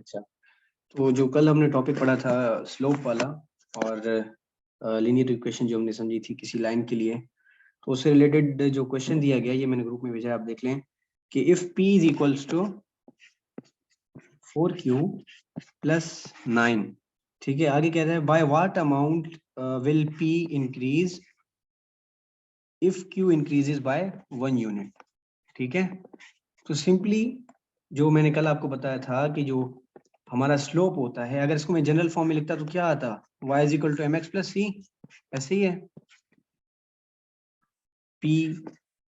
अच्छा, तो जो कल हमने टॉपिक पढ़ा था स्लोप वाला और लीनियर इक्वेशन जो हमने समझी थी किसी लाइन के लिए, तो उससे रिलेटेड जो क्वेश्चन दिया गया ये मैंने ग्रुप में भेजा है, आप देख लें कि if P is equals to 4Q plus 9, ठीक है। आगे कह रहा है by what amount will P increase if Q increases by 1 unit, ठीक है। तो सिंपली जो मैंने कल आपको बताया था कि जो हमारा स्लोप होता है, अगर इसको मैं जनरल फॉर्म में लिखता तो क्या आता, y is equal to mx plus c, ऐसे ही है। p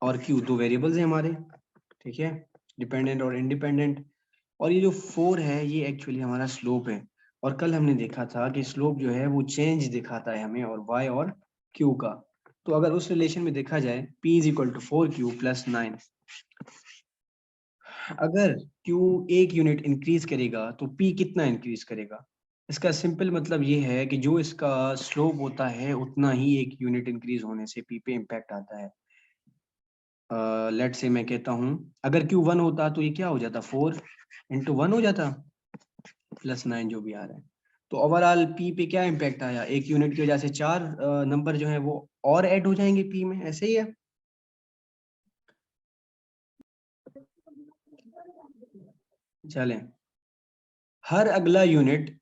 और q दो वेरिएबल्स हैं हमारे, ठीक है, डिपेंडेंट और इंडिपेंडेंट। और ये जो 4 है ये एक्चुअली हमारा स्लोप है। और कल हमने देखा था कि स्लोप जो है वो चेंज दिखाता है हमें और y और q का। तो अगर उस रिलेशन में देखा जाए p is equal to 4q plus 9, अगर Q एक यूनिट इंक्रीज करेगा तो P कितना इंक्रीज करेगा। इसका सिंपल मतलब ये है कि जो इसका स्लोप होता है उतना ही एक यूनिट इंक्रीज होने से P पे इम्पैक्ट आता है। लेट से मैं कहता हूँ अगर Q 1 होता तो ये क्या हो जाता, 4 इंटू 1 हो जाता प्लस 9 जो भी आ रहा है। तो ओवरऑल P पे क्या इम्पैक्ट आया, एक यूनिट की वजह से 4 नंबर जो है वो और ऐड हो जाएंगे P में, ऐसे ही है। चलें, हर अगला यूनिट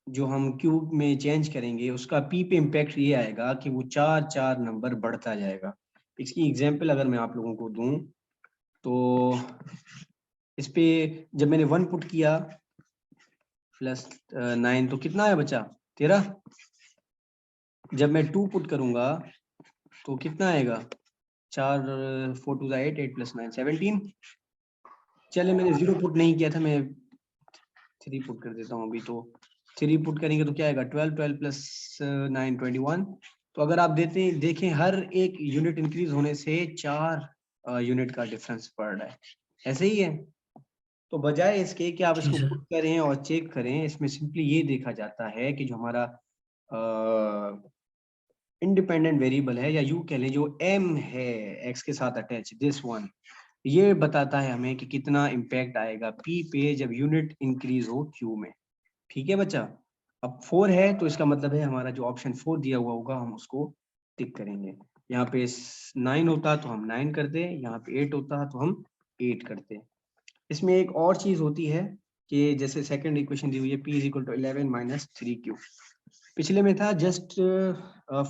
जो हम क्यूब में चेंज करेंगे उसका पी पे इम्पैक्ट ये आएगा कि वो 4 नंबर बढ़ता जाएगा। इसकी एग्जांपल अगर मैं आप लोगों को दूं तो इस पे जब मैंने 1 पुट किया प्लस 9 तो कितना आया बचा 13। जब मैं 2 पुट करूंगा तो कितना आएगा, 4 4 2 8 8 प्लस 9 17। चले मैंने 0 पुट नहीं किया था, मैं 3 पुट कर देता हूँ अभी। तो 3 पुट करेंगे तो क्या आएगा 12 12 प्लस 9 21। तो अगर आप देखें हर एक यूनिट इंक्रीज होने से 4 यूनिट का डिफरेंस पड़ रहा है, ऐसे ही है। तो बजाय इसके कि आप इसको पुट करें और चेक करें, इसमें सिंपली ये देखा जाता है कि जो हमारा इंडिपेंडेंट वेरिएबल है या यू कह लें जो m है x के साथ अटैच, दिस वन, ये बताता है हमें कि कितना इम्पैक्ट आएगा p पे जब यूनिट इंक्रीज हो q में, ठीक है बच्चा। अब 4 है तो इसका मतलब है हमारा जो ऑप्शन 4 दिया हुआ होगा हम उसको टिक करेंगे। यहाँ पे 9 होता तो हम 9 करते, यहाँ पे 8 होता तो हम 8 करते। इसमें एक और चीज होती है कि जैसे सेकंड इक्वेशन दी हुई है p is equal to 11 minus 3q, पिछले में था जस्ट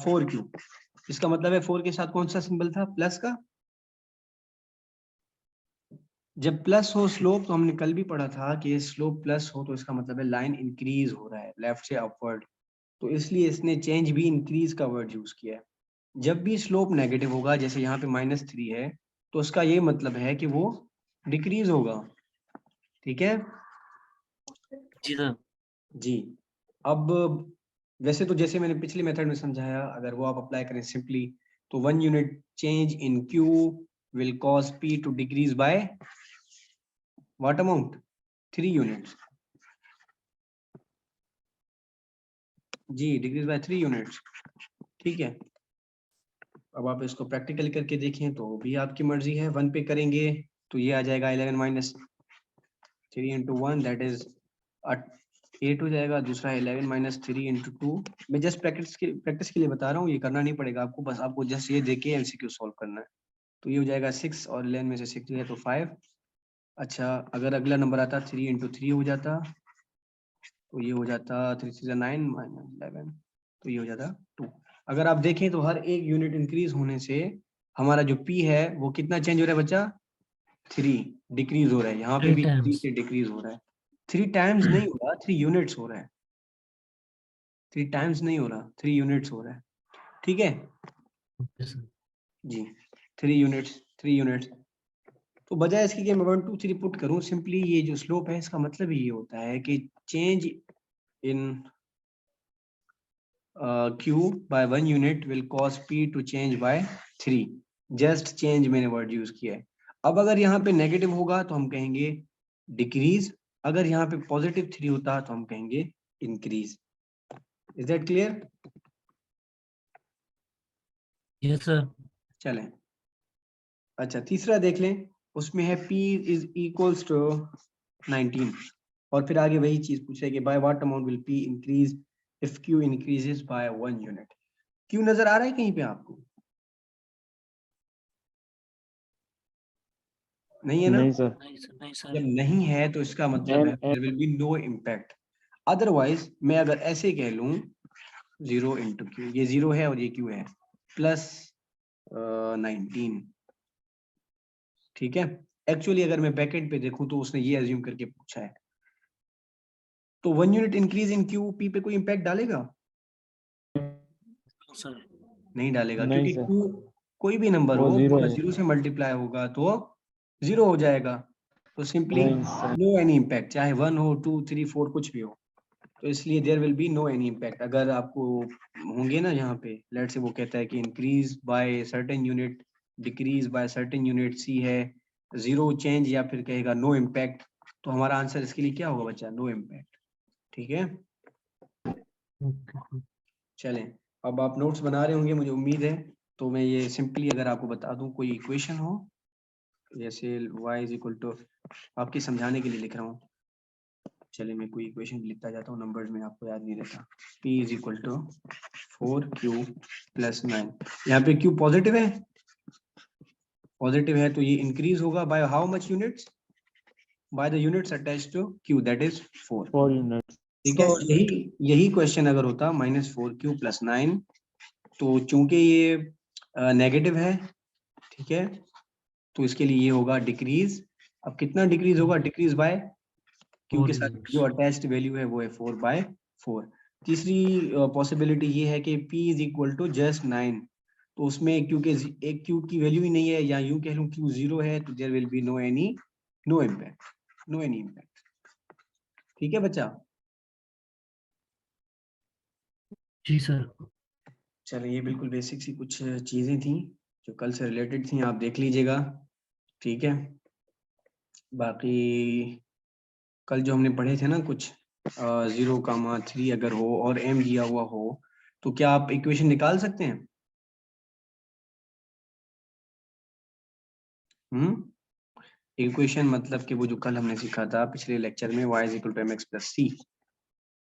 4q, इसका मतलब है 4 के साथ कौन सा सिंबल था, प्लस का। जब प्लस हो स्लोप, तो हमने कल भी पढ़ा था कि स्लोप प्लस हो तो इसका मतलब है लाइन इंक्रीज हो रहा है लेफ्ट से अपवर्ड, तो इसलिए इसने चेंज भी इंक्रीज का वर्ड यूज किया है। जब भी स्लोप नेगेटिव होगा, जैसे यहाँ पे -3 है, तो उसका ये मतलब है कि वो डिक्रीज होगा, ठीक है जी सर। जी। अब वैसे तो जैसे मैंने पिछले मेथड में समझाया, अगर वो आप अप्लाई करें सिंपली, तो 1 unit change in Q will cause P to decrease by what amount, 3 units जी, डिक्रीज बाय 3 यूनिट्स, ठीक है। अब आप इसको प्रैक्टिकली करके देखें तो भी आपकी मर्जी है। 1 पे करेंगे तो ये आ जाएगा 11 माइनस 3 इंटू 1 दैट इज 8 हो जाएगा। दूसरा 11 माइनस 3 इंटू 2, मैं जस्ट प्रैक्टिस के लिए बता रहा हूँ, ये करना नहीं पड़ेगा आपको, बस आपको जस्ट ये देख के एमसीक्यू सॉल्व करना है। तो ये हो जाएगा 6 और 11 में से 6 है तो 5। अच्छा, अगर अगला नंबर आता 3 इंटू 3 हो जाता, तो ये हो जाता 3 6 9 माइनस 11, तो ये हो जाता 2। अगर आप देखें तो हर एक यूनिट इंक्रीज होने से हमारा जो P है वो कितना चेंज हो रहा है बच्चा, 3 डिक्रीज हो रहा है। यहाँ पे 3 भी 3 टाइम्स। से डिक्रीज हो रहा है। 3 टाइम्स नहीं हो रहा, 3 यूनिट्स हो रहा है। 3 टाइम्स नहीं हो रहा, 3 यूनिट्स हो रहा है, ठीक है ओके सर। जी। 3 यूनिट्स, 3 यूनिट्स। तो बजाय इसके कि मैं 1 2 3 पुट करूं, सिंपली ये जो स्लोप है इसका मतलब ये होता है कि change in Q by 1 unit will cause P to change by 3, just change मैंने वर्ड यूज किया है। अब अगर यहाँ पे नेगेटिव होगा तो हम कहेंगे डिक्रीज, अगर यहाँ पे पॉजिटिव 3 होता तो हम कहेंगे increase. Is that clear? Yes sir. चलें, अच्छा तीसरा देख लें, उसमें है P इज इक्वल्स टू 19। और फिर आगे वही चीज पूछ रहे कि bye what amount will P increase if Q increases by 1 unit. Q नजर आ रहा है कहीं पे आपको? नहीं है ना? नहीं सर। नहीं सर, नहीं जब सर। नहीं है तो इसका मतलब है there will be no impact. Otherwise मैं अगर ऐसे कह लूं 0 इंटू क्यू, ये 0 है और ये क्यू है, प्लस 19, ठीक है। एक्चुअली अगर मैं बैकेंड पे देखूं तो उसने ये एज्यूम करके पूछा है, तो 1 unit increase in Q P पे कोई इम्पैक्ट डालेगा? No sir. नहीं डालेगा, नहीं क्योंकि सर, क्यू कोई भी नंबर वो हो जीरो अगर है। 0 से मल्टीप्लाई होगा तो 0 हो जाएगा। तो सिंपली नहीं सर। नो एनी इम्पैक्ट, चाहे 1 हो 2 3 4 कुछ भी हो। तो इसलिए there will be no any impact. अगर आपको होंगे ना यहाँ पे, लेट से वो कहता है कि increase by certain unit, decrease by certain unit, C है 0 चेंज या फिर कहेगा नो इम्पैक्ट, तो हमारा आंसर इसके लिए क्या होगा बच्चा? No impact. ठीक है, ओके। चलें। अब आप नोट्स बना रहे होंगे मुझे उम्मीद है, तो मैं ये सिंपली अगर आपको बता दूं, कोई इक्वेशन हो जैसे y इज इक्वल टू, आपके समझाने के लिए लिख रहा हूँ, चलिए मैं कोई इक्वेशन लिखता जाता हूँ, नंबर्स में आपको याद नहीं रहता। p is equal to 4q plus 9, यहाँ पे q पॉजिटिव है, पॉजिटिव है तो ये इंक्रीज होगा by how much units? By the units attached to q, that is 4। 4 unit. ठीक है, यही क्वेश्चन अगर होता -4q प्लस 9, तो चूंकि ये नेगेटिव है, ठीक है, तो इसके लिए ये होगा डिक्रीज। अब कितना डिक्रीज होगा? डिक्रीज बाय क्यू 4 के साथ यूनिट्स। जो अटैच्ड वैल्यू है वो है 4/4। तीसरी पॉसिबिलिटी ये है कि p is equal to just 9, तो उसमें क्योंकि एक क्यू की वैल्यू ही नहीं है, या यूं कह लूं क्यू 0 है, तो there will be no any impact. ठीक है बच्चा? जी सर। चलिए, ये बिल्कुल बेसिक सी कुछ चीजें थी जो कल से रिलेटेड थी, आप देख लीजिएगा। ठीक है, बाकी कल जो हमने पढ़े थे ना कुछ 0,3 अगर हो और m दिया हुआ हो, तो क्या आप इक्वेशन निकाल सकते हैं? इक्वेशन मतलब कि वो जो कल हमने सीखा था पिछले लेक्चर में, y is equal to mx plus C.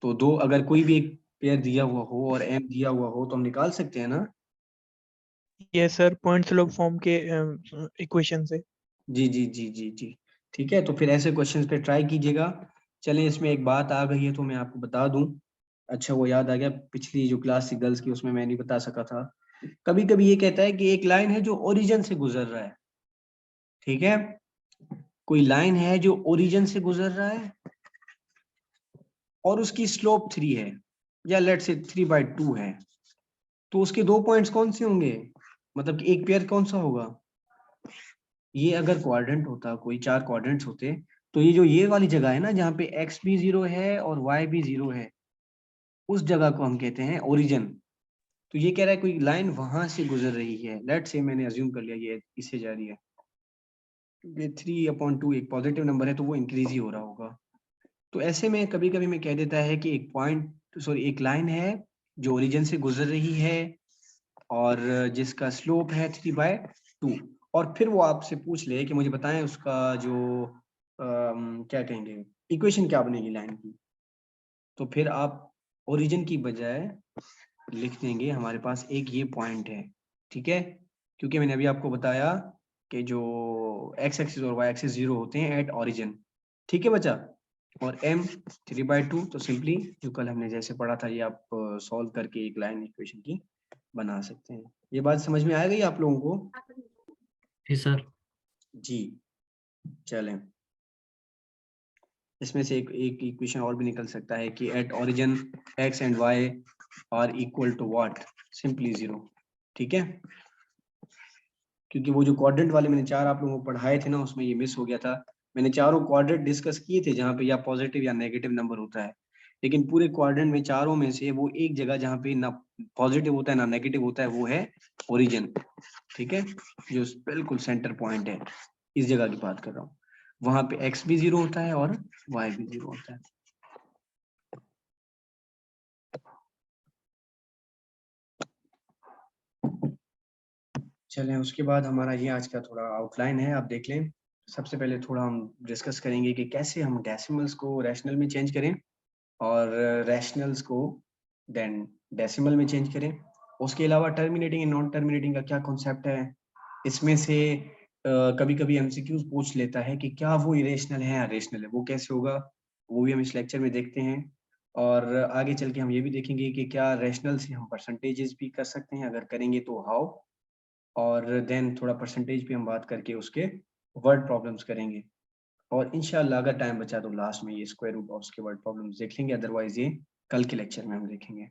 तो दो, अगर कोई भी एक पेयर दिया हुआ हो और m दिया हुआ हो, तो हम निकाल सकते हैं ना? ये सर पॉइंट्स लॉग फॉर्म के इक्वेशन से। जी जी जी जी जी, ठीक है। तो फिर ऐसे क्वेश्चंस पे ट्राई कीजिएगा। चलें, इसमें एक बात आ गई है तो मैं आपको बता दूं। अच्छा, वो याद आ गया, पिछली जो क्लास थी गर्ल्स की उसमें मैं नहीं बता सका था। कभी कभी ये कहता है कि एक लाइन है जो ओरिजिन से गुजर रहा है, ठीक है, कोई लाइन है जो ओरिजिन से गुजर रहा है और उसकी स्लोप 3 है, या लेट से 3/2 है, तो उसके 2 पॉइंट्स कौन से होंगे? मतलब कि एक पेयर कौन सा होगा? ये अगर क्वाड्रेंट होता, कोई 4 क्वाड्रेंट्स होते, तो ये जो ये वाली जगह है ना जहाँ पे x भी 0 है और y भी 0 है, उस जगह को हम कहते हैं ओरिजिन। तो ये कह रहा है कोई लाइन वहां से गुजर रही है, लेट से मैंने अज्यूम कर लिया ये इससे जा रही है, ये 3/2 एक पॉजिटिव नंबर है तो वो इंक्रीज ही हो रहा होगा। तो ऐसे में कभी कभी मैं कह देता है कि एक पॉइंट, सॉरी, एक लाइन है जो ओरिजिन से गुजर रही है और जिसका स्लोप है 3/2, और फिर वो आपसे पूछ ले कि मुझे बताएं उसका जो क्या कहेंगे, इक्वेशन क्या बनेगी लाइन की, तो फिर आप ओरिजिन की बजाय लिख देंगे हमारे पास एक ये पॉइंट है, ठीक है, क्योंकि मैंने अभी आपको बताया कि जो x एक्सिस और y एक्सिस 0 होते हैं एट ओरिजिन। ठीक है बच्चा? और m 3/2, तो सिंपली जो कल हमने जैसे पढ़ा था ये आप सॉल्व करके एक लाइन इक्वेशन की बना सकते हैं। ये बात समझ में आ गई आप लोगों को? जी सर। जी, चलें। इसमें से एक इक्वेशन और भी निकल सकता है कि at origin x and y are equal to what? Simply 0। ठीक है, क्योंकि वो जो क्वाड्रेंट वाले मैंने 4 आप लोगों को पढ़ाए थे ना, उसमें ये मिस हो गया था। मैंने चारों क्वाड्रेंट डिस्कस किए थे जहाँ पे या पॉजिटिव या नेगेटिव नंबर होता है, लेकिन पूरे क्वाड्रेंट में चारों में से वो एक जगह जहाँ पे ना पॉजिटिव होता है ना नेगेटिव होता है, वो है ओरिजिन। ठीक है, जो बिल्कुल सेंटर पॉइंट है, इस जगह की बात कर रहा हूँ। वहां पे x भी 0 होता है और y भी 0 होता है। चलें, उसके बाद हमारा ये आज का थोड़ा आउटलाइन है, आप देख लें। सबसे पहले थोड़ा हम डिस्कस करेंगे कि कैसे हम डेसिमल्स को रैशनल में चेंज करें और रैशनल्स को देन डेसिमल में चेंज करें। उसके अलावा टर्मिनेटिंग एंड नॉन टर्मिनेटिंग का क्या कॉन्सेप्ट है, इसमें से कभी कभी एमसीक्यूज पूछ लेता है कि क्या वो इरेशनल है या रेशनल है, वो कैसे होगा, वो भी हम इस लेक्चर में देखते हैं। और आगे चल के हम ये भी देखेंगे कि क्या रैशनल से हम परसेंटेजेस भी कर सकते हैं, अगर करेंगे तो हाउ। और देन थोड़ा परसेंटेज पे हम बात करके उसके वर्ड प्रॉब्लम्स करेंगे। और इंशाल्लाह अगर टाइम बचा तो लास्ट में ये स्क्वायर रूट और उसके वर्ड प्रॉब्लम्स देख लेंगे, अदरवाइज ये कल के लेक्चर में हम देखेंगे।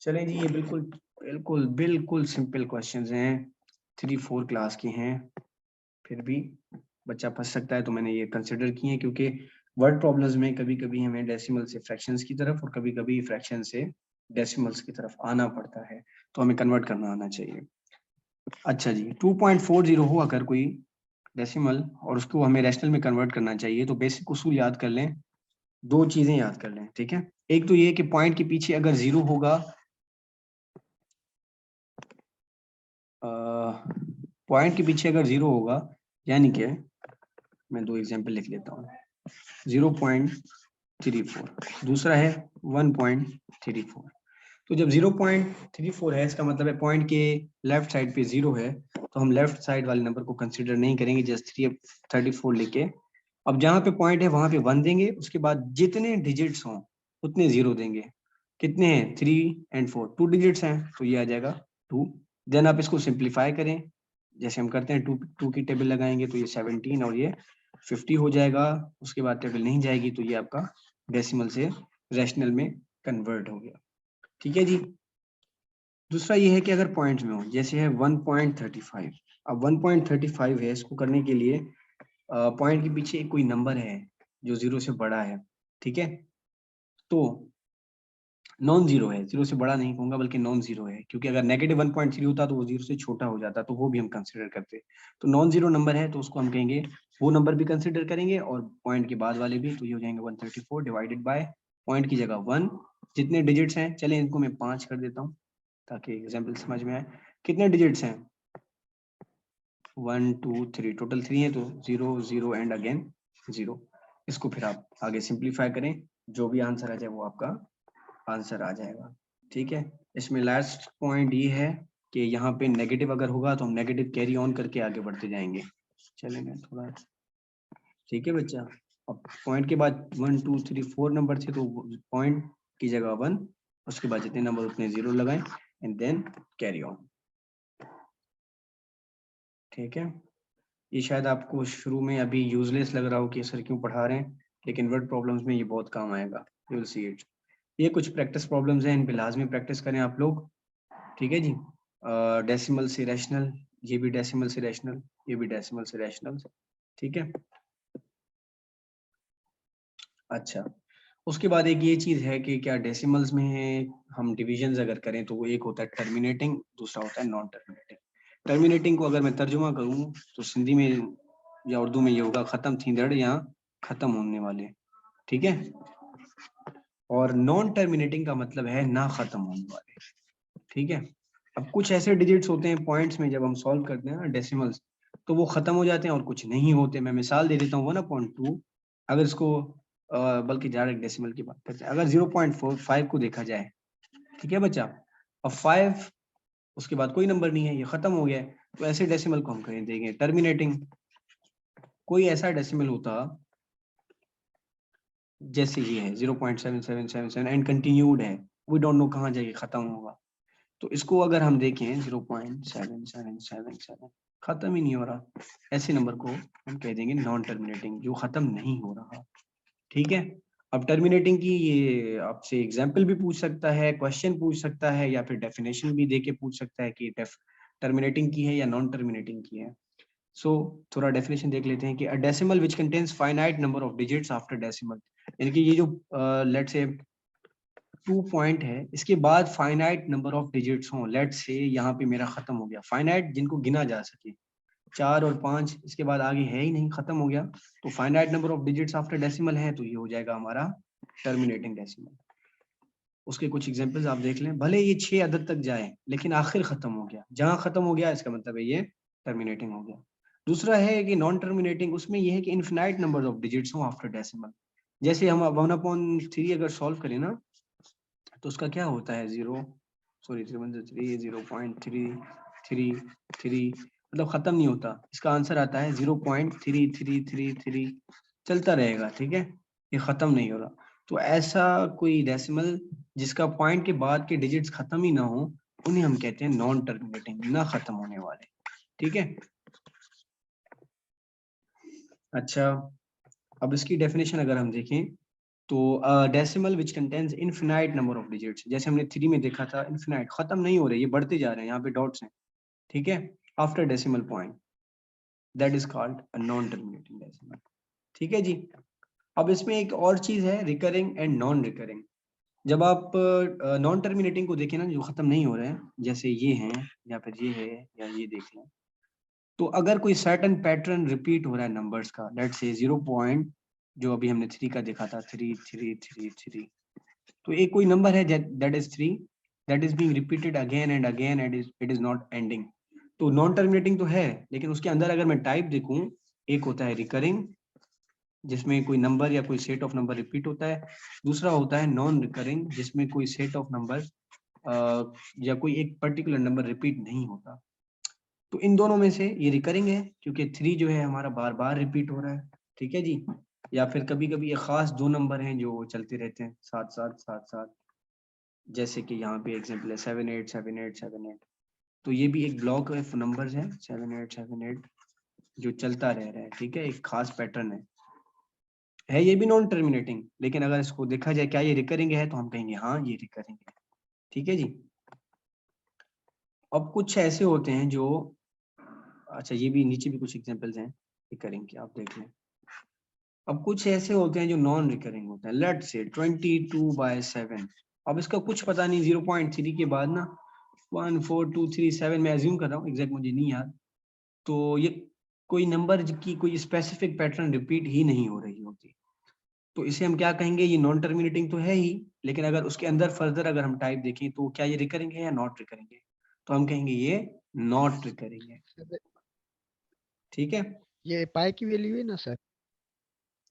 चलें जी, ये बिल्कुल बिल्कुल बिल्कुल सिंपल क्वेश्चंस हैं, 3-4 क्लास के हैं, फिर भी बच्चा फंस सकता है, तो मैंने ये कंसिडर किए हैं क्योंकि वर्ड प्रॉब्लम्स में कभी कभी हमें डेसिमल से फ्रैक्शंस की तरफ और कभी कभी फ्रैक्शन से डेसिमल्स की तरफ आना पड़ता है, तो हमें कन्वर्ट करना आना चाहिए। अच्छा जी, 2.40 हो अगर कोई डेसिमल और उसको हमें रैशनल में कन्वर्ट करना चाहिए, तो बेसिक उसूल याद कर लें, दो चीजें याद कर लें, ठीक है। एक तो ये कि पॉइंट के पीछे अगर 0 होगा, पॉइंट के पीछे अगर 0 होगा, यानी कि मैं दो एग्जांपल लिख लेता हूँ, 0.34, दूसरा है 1.34। तो जब 0.34 है, इसका मतलब है पॉइंट के लेफ्ट साइड पे 0 है, तो हम लेफ्ट साइड वाले नंबर को कंसीडर नहीं करेंगे, जस्ट 34 लेके अब जहाँ पे पॉइंट है वहां पे 1 देंगे, उसके बाद जितने डिजिट्स हों उतने 0 देंगे। कितने हैं? 3 और 4, 2 डिजिट्स हैं, तो ये आ जाएगा 2। देन आप इसको सिंप्लीफाई करें, जैसे हम करते हैं, 2 की टेबल लगाएंगे तो ये 17 और ये 50 हो जाएगा। उसके बाद टेबल नहीं जाएगी तो ये आपका डेसिमल से रैशनल में कन्वर्ट हो गया, ठीक है जी। दूसरा ये है कि अगर पॉइंट्स में हो, जैसे है 1.35, अब 1.35 है, इसको करने के लिए पॉइंट के पीछे कोई नंबर है जो 0 से बड़ा है, ठीक है, तो नॉन जीरो है, 0 से बड़ा नहीं कहूंगा बल्कि नॉन जीरो है, क्योंकि अगर नेगेटिव 1.3 होता तो वो 0 से छोटा हो जाता, तो वो भी हम कंसिडर करते। तो नॉन जीरो नंबर है तो उसको हम कहेंगे, वो नंबर भी कंसिडर करेंगे और पॉइंट के बाद वाले भी, तो ये हो जाएंगे 134 डिवाइडेड बाय पॉइंट की जगह 1, जितने डिजिट्स हैं, चले इनको मैं 5 कर देता हूँ ताकि एग्जाम्पल समझ में आए। कितने डिजिट्स हैं? 1 2 3, टोटल 3 है, तो 0 0 एंड अगेन 0। इसको फिर आप आगे सिंप्लीफाई करें, जो भी आंसर आ जाए वो आपका आंसर आ जाएगा, ठीक है। इसमें लास्ट पॉइंट ये है कि यहाँ पे नेगेटिव अगर होगा तो हम नेगेटिव कैरी ऑन करके आगे बढ़ते जाएंगे। चलेंगे थोड़ा, ठीक है बच्चा। अब पॉइंट के बाद 1 2 3 4 नंबर थे, तो पॉइंट की जगह 1, उसके बाद जितने नंबर उतने 0 लगाएं एंड देन कैरी ऑन, ठीक है। ये शायद आपको शुरू में अभी यूजलेस लग रहा हो कि सर क्यों पढ़ा रहे हैं, लेकिन वर्ड प्रॉब्लम्स में ये बहुत काम आएगा, यू विल सी इट। ये कुछ प्रैक्टिस प्रॉब्लम्स हैं, इन पे लाजमी प्रैक्टिस करें आप लोग, ठीक है जी। डेसिमल से रैशनल, ये भी डेसिमल से रैशनल, ये भी डेसिमल से रैशनल, ठीक है। अच्छा, उसके बाद एक ये चीज है कि क्या डेसिमल्स में हम डिविजन्स अगर करें तो वो एक होता है टर्मिनेटिंग, दूसरा होता है नॉन टर्मिनेटिंग। टर्मिनेटिंग को अगर मैं तर्जुमा करूँ तो सिंधी में या उर्दू में ये होगा खत्म थींदड़ या खत्म होने वाले, ठीक है। और नॉन टर्मिनेटिंग का मतलब है ना खत्म होने वाले, ठीक है। अब कुछ ऐसे डिजिट्स होते हैं पॉइंट्स में, जब हम सॉल्व करते हैं ना डेसिमल्स, तो वो खत्म हो जाते हैं और कुछ नहीं होते। मैं मिसाल दे देता हूँ 1/2, अगर इसको बल्कि डायरेक्ट डेसिमल की बात करते हैं, अगर 0.45 को देखा जाए, ठीक है बच्चा, अब 5 उसके बाद कोई नंबर नहीं है, ये खत्म हो गया है, तो ऐसे डेसिमल को हम कहें देंगे टर्मिनेटिंग। कोई ऐसा डेसिमल होता जैसे ये है 0.7777 एंड कंटिन्यूड है, वी डोंट नो कहाँ जाके खत्म होगा, तो इसको अगर हम देखें 0.7777 खत्म ही नहीं हो रहा, ऐसे नंबर को हम कह देंगे नॉन टर्मिनेटिंग, जो खत्म नहीं हो रहा, ठीक है। अब टर्मिनेटिंग की ये आपसे एग्जाम्पल भी पूछ सकता है, क्वेश्चन पूछ सकता है, या फिर डेफिनेशन भी देके पूछ सकता है कि टर्मिनेटिंग की है या नॉन टर्मिनेटिंग की है। सो थोड़ा डेफिनेशन देख लेते हैं कि a decimal which contains finite number of digits after decimal, यानी कि ये जो लेट्स से 2 पॉइंट है, इसके बाद फाइनाइट नंबर ऑफ डिजिट्स हों, लेट्स से यहाँ पे मेरा खत्म हो गया, फाइनाइट जिनको गिना जा सके, 4 और 5, इसके बाद आगे है ही नहीं, खत्म हो गया, तो finite number of digits after decimal है, तो ये हो जाएगा हमारा टर्मिनेटिंग डेसिमल। उसके कुछ एग्जांपल्स आप देख लें, भले ये 6 अदद तक जाए लेकिन आखिर खत्म हो गया, जहां खत्म हो गया इसका मतलब है ये टर्मिनेटिंग हो गया। दूसरा है कि नॉन टर्मिनेटिंग, उसमें यह है कि इनफिनाइट नंबर ऑफ डिजिट्स हो आफ्टर डेसिमल। जैसे हम 1/3 अगर सॉल्व करें ना, तो उसका क्या होता है 0.3 मतलब खत्म नहीं होता, इसका आंसर आता है 0.3333 चलता रहेगा, ठीक है, ये खत्म नहीं हो रहा। तो ऐसा कोई डेसिमल जिसका पॉइंट के बाद के डिजिट्स खत्म ही ना हो, उन्हें हम कहते हैं नॉन टर्मिनेटिंग, ना खत्म होने वाले, ठीक है। अच्छा, अब इसकी डेफिनेशन अगर हम देखें तो decimal which contains infinite number of digits, जैसे हमने 3 में देखा था, इनफिनाइट, खत्म नहीं हो रहे, ये बढ़ते जा रहे हैं, यहाँ पे डॉट्स हैं, ठीक है, after decimal point, that is called a non terminating decimal, ठीक है जी। अब इसमें एक और चीज है, रिकरिंग एंड नॉन रिकरिंग। जब आप नॉन टर्मिनेटिंग को देखें ना, जो खत्म नहीं हो रहे हैं, जैसे ये हैं या फिर ये है या ये देख लें, तो अगर कोई सर्टेन पैटर्न रिपीट हो रहा है नंबर्स का, लेट्स से 0 पॉइंट, जो अभी हमने 3 का देखा था, 3 3 3 3, तो एक कोई नंबर है that is 3, that is being repeated again and again and it is not ending, तो नॉन टर्मिनेटिंग तो है, लेकिन उसके अंदर अगर मैं टाइप देखूं, एक होता है रिकरिंग, जिसमें कोई नंबर या कोई सेट ऑफ नंबर रिपीट होता है, दूसरा होता है नॉन रिकरिंग, जिसमें कोई सेट ऑफ नंबर या कोई एक पर्टिकुलर नंबर रिपीट नहीं होता। तो इन दोनों में से ये रिकरिंग है, क्योंकि 3 जो है हमारा बार बार रिपीट हो रहा है, ठीक है जी। या फिर कभी कभी ये खास 2 नंबर हैं जो चलते रहते हैं साथ साथ साथ साथ, जैसे कि यहाँ पे एग्जांपल है 7 8 7 8 7 8, तो ये भी एक ब्लॉक ऑफ नंबर्स है 7 8 7 8 जो चलता रह रहा है, ठीक है, एक खास पैटर्न है ये भी नॉन टर्मिनेटिंग, लेकिन अगर इसको देखा जाए क्या ये रिकरिंग है, तो हम कहेंगे हाँ ये रिकरिंग है, ठीक है जी। अब कुछ ऐसे होते हैं जो, अच्छा ये भी नीचे भी कुछ एग्जांपल्स हैं रिकरिंग के, आप देख लें। अब कुछ ऐसे होते हैं जो नॉन रिकरिंग होते हैं, लेट्स से 22/7, अब इसका कुछ पता नहीं, 0.3 के बाद ना 1 4 2 3 7, मैं अज्यूम कर रहा हूँ, एग्जैक्ट मुझे नहीं याद, तो ये कोई नंबर की कोई स्पेसिफिक पैटर्न रिपीट ही नहीं हो रही होती, तो इसे हम क्या कहेंगे, ये नॉन टर्मिनेटिंग तो है ही, लेकिन अगर उसके अंदर फर्दर अगर हम टाइप देखें, तो क्या ये रिकरिंग है या नॉट रिकरिंग है, तो हम कहेंगे ये नॉट रिकरिंग है, सर, ठीक है ये पाई की वैल्यू है ना सर?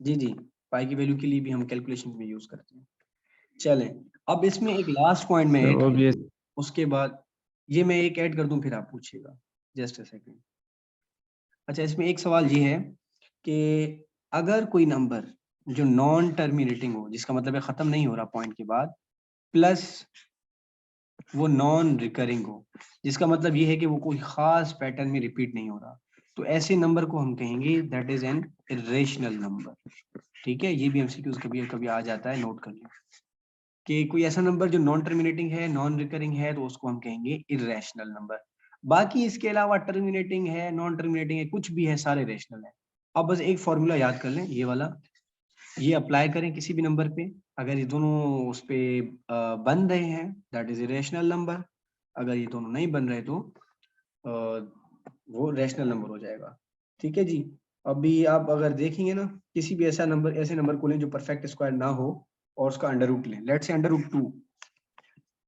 जी जी, पाई की वैल्यू के लिए भी हम कैलकुलेशन में यूज करते हैं। चलें, अब इसमें एक लास्ट पॉइंट में ऐड कर दूं, उसके बाद ये मैं एक ऐड कर दूं, फिर आप पूछिएगा, जस्ट अ सेकंड। अच्छा, इसमें एक सवाल ये है कि अगर कोई नंबर जो नॉन टर्मिनेटिंग हो, जिसका मतलब है खत्म नहीं हो रहा पॉइंट के बाद, प्लस वो नॉन रिकरिंग हो, जिसका मतलब ये है कि वो कोई खास पैटर्न में रिपीट नहीं हो रहा, तो ऐसे नंबर को हम कहेंगे that is an irrational number, ठीक है। ये भी एमसीक्यूज कभी कभी आ जाता है, नोट कर लें कि कोई ऐसा नंबर जो नॉन टर्मिनेटिंग है, नॉन रिकरिंग है, तो उसको हम कहेंगे इरेशनल नंबर। बाकी इसके अलावा टर्मिनेटिंग है, नॉन टर्मिनेटिंग है, कुछ भी है, सारे रेशनल है। अब बस एक फॉर्मूला याद कर लें, ये वाला, ये अप्लाई करें किसी भी नंबर पे, अगर ये दोनों उस पे बन रहे हैं, दैट इज इरेशनल नंबर, अगर ये दोनों नहीं बन रहे तो वो रैशनल नंबर हो जाएगा, ठीक है जी। अभी आप अगर देखेंगे ना, किसी भी ऐसा नंबर, ऐसे नंबर को लें जो परफेक्ट स्क्वायर ना हो और उसका अंडर रूट लें, लेट्स से अंडर रूट 2,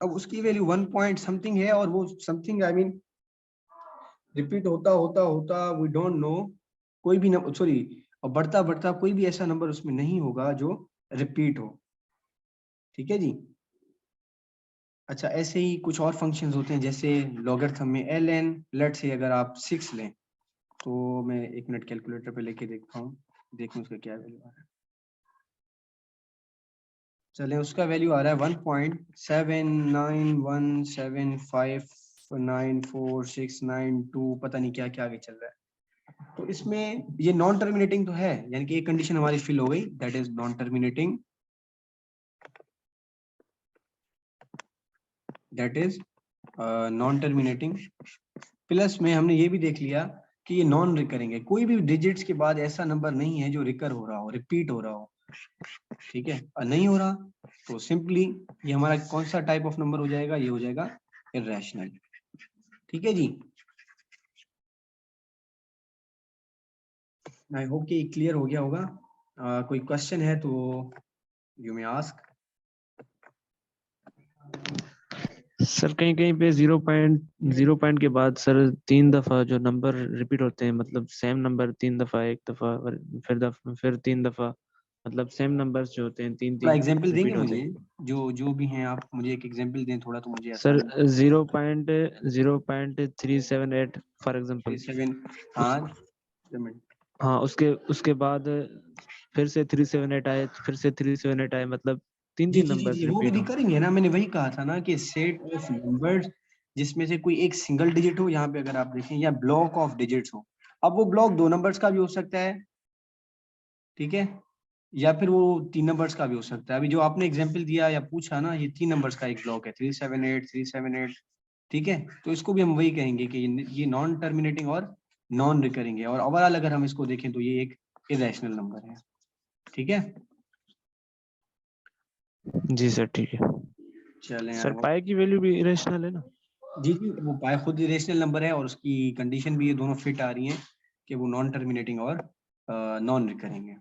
अब उसकी वैल्यू 1 पॉइंट समथिंग है, और वो समथिंग आई मीन रिपीट होता होता होता वी डोंट नो, कोई भी नंबर, सॉरी, और बढ़ता बढ़ता कोई भी ऐसा नंबर उसमें नहीं होगा जो रिपीट हो, ठीक है जी। अच्छा, ऐसे ही कुछ और फंक्शंस होते हैं, जैसे लॉगरिथम में ln, लेट से अगर आप 6 लें, तो मैं 1 मिनट कैलकुलेटर पे लेके देखता हूँ, देखूं उसका क्या वैल्यू आ रहा है। चलें, उसका वैल्यू आ रहा है 1.7917594692, पता नहीं क्या क्या आगे चल रहा है। तो इसमें ये नॉन टर्मिनेटिंग तो है, यानी कि एक कंडीशन हमारी फिल हो गई, that is non terminating, that is non terminating, plus में हमने ये भी देख लिया कि ये नॉन रिकरिंग है, कोई भी डिजिट्स के बाद ऐसा नंबर नहीं है जो रिकर हो रहा हो, रिपीट हो रहा हो, ठीक है, और नहीं हो रहा, तो सिंपली ये हमारा कौन सा टाइप ऑफ नंबर हो जाएगा, ये हो जाएगा इरेशनल, ठीक है जी। आई होप कि क्लियर हो गया होगा। कोई क्वेश्चन है तो यू मे आस्क। सर कहीं कहीं पे 0 पॉइंट के बाद सर 3 दफा जो नंबर रिपीट होते हैं, मतलब सेम नंबर 3 दफा, एक दफा और फिर 3 दफा, मतलब सेम नंबर्स जो होते हैं तीन थोड़ा तीन एग्जांपल देंगे रिपीट होते मुझे, हैं। जो भी हैं आप मुझे एक एग्जांपल दें थोड़ा, तो मुझे सर आसान 0.378 फॉर एग्जांपल। 37, हाँ पेमेंट। हाँ, उसके उसके बाद फिर से 378 आए, फिर से 378 आए, मतलब तीन जी तीन जी जी नंबर्स जी, वो भी रिपीट हो। करेंगे ना, मैंने वही कहा था ना कि सेट ऑफ नंबर्स जिसमें से कोई एक सिंगल डिजिट हो, यहाँ पे अगर आप देखें, या ब्लॉक ऑफ डिजिट्स हो। अब वो ब्लॉक 2 नंबर्स का भी हो सकता है, ठीक है, या फिर वो 3 नंबर्स का भी हो सकता है। अभी जो आपने एग्जांपल दिया या पूछा ना, ये 3 नंबर्स का एक ब्लॉक है, 378 ठीक है। तो इसको भी हम वही कहेंगे कि ये नॉन टर्मिनेटिंग और नॉन रिकरिंग है, और ओवरऑल अगर हम इसको देखें तो ये एक इरेशनल नंबर है, ठीक है। जी सर, ठीक है। चलें सर अब, पाई की वैल्यू भी इरेशनल है ना? जी जी, वो पाई खुद इरेशनल नंबर है, और उसकी कंडीशन भी ये दोनों फिट आ रही हैं कि वो नॉन टर्मिनेटिंग और नॉन रिकरिंग है।